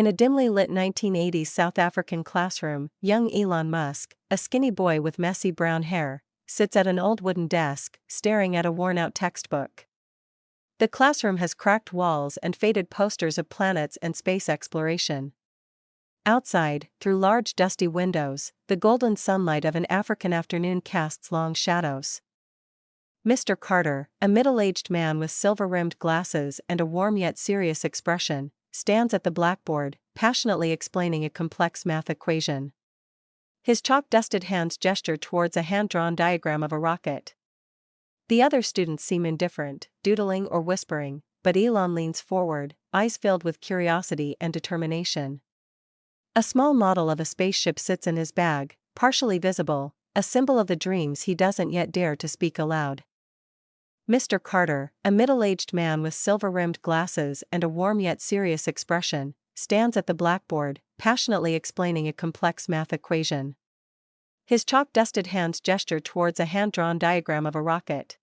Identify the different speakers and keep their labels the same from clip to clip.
Speaker 1: In a dimly lit 1980s South African classroom, young Elon Musk, a skinny boy with messy brown hair, sits at an old wooden desk, staring at a worn-out textbook. The classroom has cracked walls and faded posters of planets and space exploration. Outside, through large dusty windows, the golden sunlight of an African afternoon casts long shadows. Mr. Carter, a middle-aged man with silver-rimmed glasses and a warm yet serious expression, stands at the blackboard, passionately explaining a complex math equation. His chalk-dusted hands gesture towards a hand-drawn diagram of a rocket. The other students seem indifferent, doodling or whispering, but Elon leans forward, eyes filled with curiosity and determination. A small model of a spaceship sits in his bag, partially visible, a symbol of the dreams he doesn't yet dare to speak aloud. Mr. Carter, a middle-aged man with silver-rimmed glasses and a warm yet serious expression, stands at the blackboard, passionately explaining a complex math equation. His chalk-dusted hands gesture towards a hand-drawn diagram of a rocket.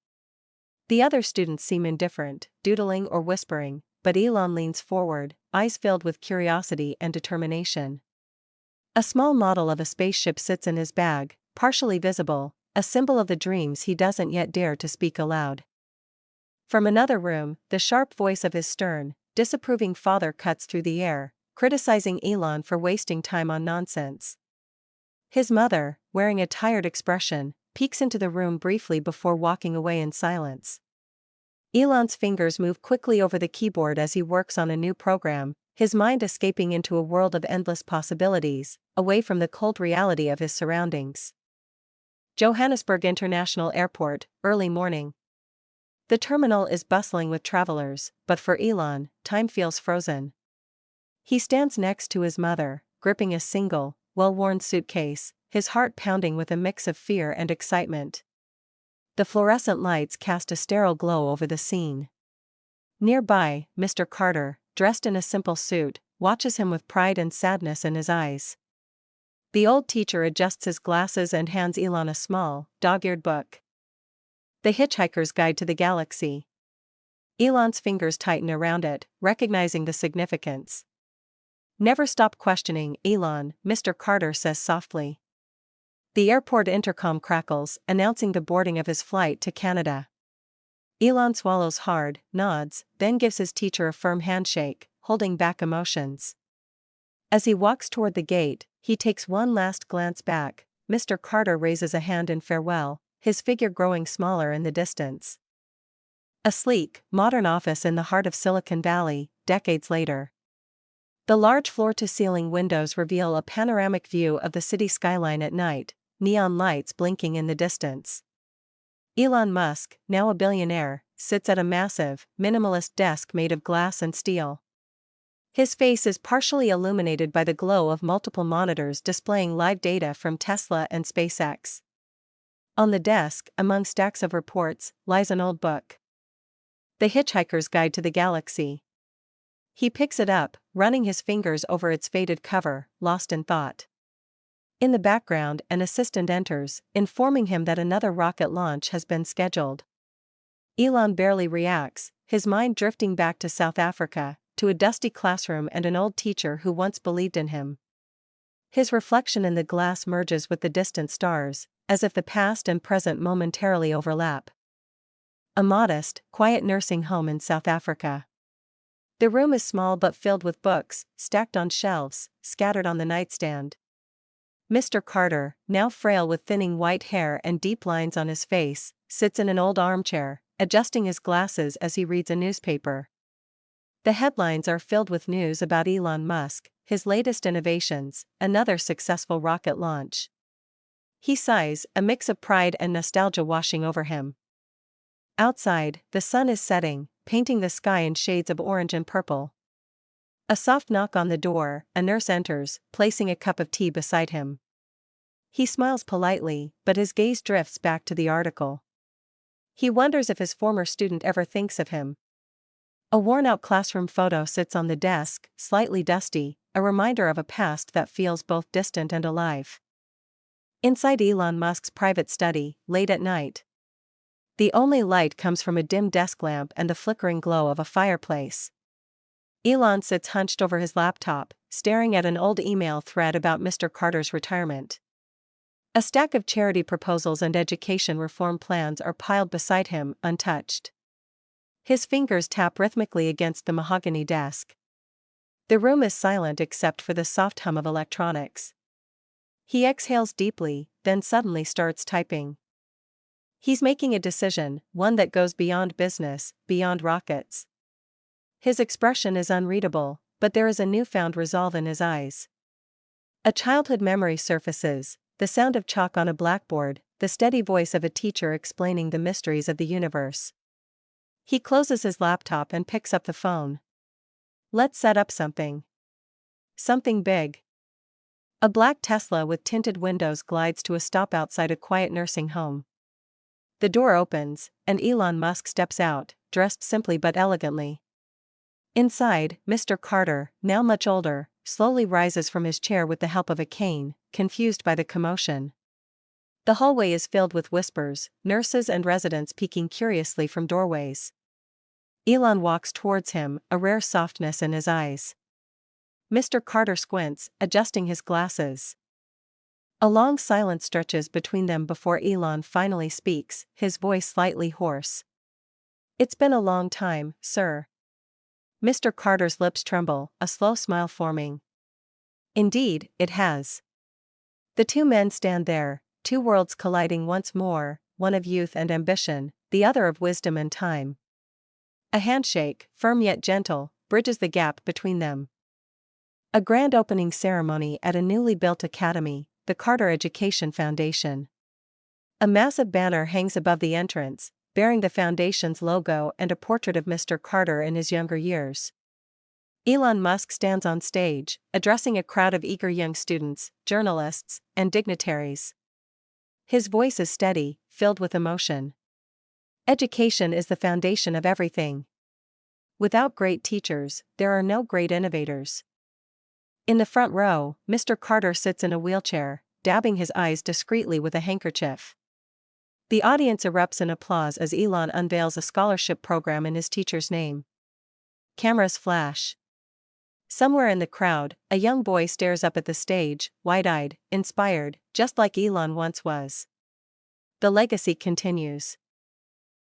Speaker 1: The other students seem indifferent, doodling or whispering, but Elon leans forward, eyes filled with curiosity and determination. A small model of a spaceship sits in his bag, partially visible, a symbol of the dreams he doesn't yet dare to speak aloud. From another room, the sharp voice of his stern, disapproving father cuts through the air, criticizing Elon for wasting time on nonsense. His mother, wearing a tired expression, peeks into the room briefly before walking away in silence. Elon's fingers move quickly over the keyboard as he works on a new program, his mind escaping into a world of endless possibilities, away from the cold reality of his surroundings. Johannesburg International Airport, early morning. The terminal is bustling with travelers, but for Elon, time feels frozen. He stands next to his mother, gripping a single, well-worn suitcase, his heart pounding with a mix of fear and excitement. The fluorescent lights cast a sterile glow over the scene. Nearby, Mr. Carter, dressed in a simple suit, watches him with pride and sadness in his eyes. The old teacher adjusts his glasses and hands Elon a small, dog-eared book. The Hitchhiker's Guide to the Galaxy. Elon's fingers tighten around it, recognizing the significance. "Never stop questioning, Elon," Mr. Carter says softly. The airport intercom crackles, announcing the boarding of his flight to Canada. Elon swallows hard, nods, then gives his teacher a firm handshake, holding back emotions. As he walks toward the gate, he takes one last glance back. Mr. Carter raises a hand in farewell, his figure growing smaller in the distance. A sleek, modern office in the heart of Silicon Valley, decades later. The large floor-to-ceiling windows reveal a panoramic view of the city skyline at night, neon lights blinking in the distance. Elon Musk, now a billionaire, sits at a massive, minimalist desk made of glass and steel. His face is partially illuminated by the glow of multiple monitors displaying live data from Tesla and SpaceX. On the desk, among stacks of reports, lies an old book. The Hitchhiker's Guide to the Galaxy. He picks it up, running his fingers over its faded cover, lost in thought. In the background, an assistant enters, informing him that another rocket launch has been scheduled. Elon barely reacts, his mind drifting back to South Africa, to a dusty classroom and an old teacher who once believed in him. His reflection in the glass merges with the distant stars, as if the past and present momentarily overlap. A modest, quiet nursing home in South Africa. The room is small but filled with books, stacked on shelves, scattered on the nightstand. Mr. Carter, now frail with thinning white hair and deep lines on his face, sits in an old armchair, adjusting his glasses as he reads a newspaper. The headlines are filled with news about Elon Musk, his latest innovations, another successful rocket launch. He sighs, a mix of pride and nostalgia washing over him. Outside, the sun is setting, painting the sky in shades of orange and purple. A soft knock on the door, a nurse enters, placing a cup of tea beside him. He smiles politely, but his gaze drifts back to the article. He wonders if his former student ever thinks of him. A worn-out classroom photo sits on the desk, slightly dusty, a reminder of a past that feels both distant and alive. Inside Elon Musk's private study, late at night. The only light comes from a dim desk lamp and the flickering glow of a fireplace. Elon sits hunched over his laptop, staring at an old email thread about Mr. Carter's retirement. A stack of charity proposals and education reform plans are piled beside him, untouched. His fingers tap rhythmically against the mahogany desk. The room is silent except for the soft hum of electronics. He exhales deeply, then suddenly starts typing. He's making a decision, one that goes beyond business, beyond rockets. His expression is unreadable, but there is a newfound resolve in his eyes. A childhood memory surfaces, the sound of chalk on a blackboard, the steady voice of a teacher explaining the mysteries of the universe. He closes his laptop and picks up the phone. Let's set up something. Something big. A black Tesla with tinted windows glides to a stop outside a quiet nursing home. The door opens, and Elon Musk steps out, dressed simply but elegantly. Inside, Mr. Carter, now much older, slowly rises from his chair with the help of a cane, confused by the commotion. The hallway is filled with whispers, nurses and residents peeking curiously from doorways. Elon walks towards him, a rare softness in his eyes. Mr. Carter squints, adjusting his glasses. A long silence stretches between them before Elon finally speaks, his voice slightly hoarse. "It's been a long time, sir." Mr. Carter's lips tremble, a slow smile forming. "Indeed, it has." The two men stand there, two worlds colliding once more, one of youth and ambition, the other of wisdom and time. A handshake, firm yet gentle, bridges the gap between them. A grand opening ceremony at a newly built academy, the Carter Education Foundation. A massive banner hangs above the entrance, bearing the foundation's logo and a portrait of Mr. Carter in his younger years. Elon Musk stands on stage, addressing a crowd of eager young students, journalists, and dignitaries. His voice is steady, filled with emotion. Education is the foundation of everything. Without great teachers, there are no great innovators. In the front row, Mr. Carter sits in a wheelchair, dabbing his eyes discreetly with a handkerchief. The audience erupts in applause as Elon unveils a scholarship program in his teacher's name. Cameras flash. Somewhere in the crowd, a young boy stares up at the stage, wide-eyed, inspired, just like Elon once was. The legacy continues.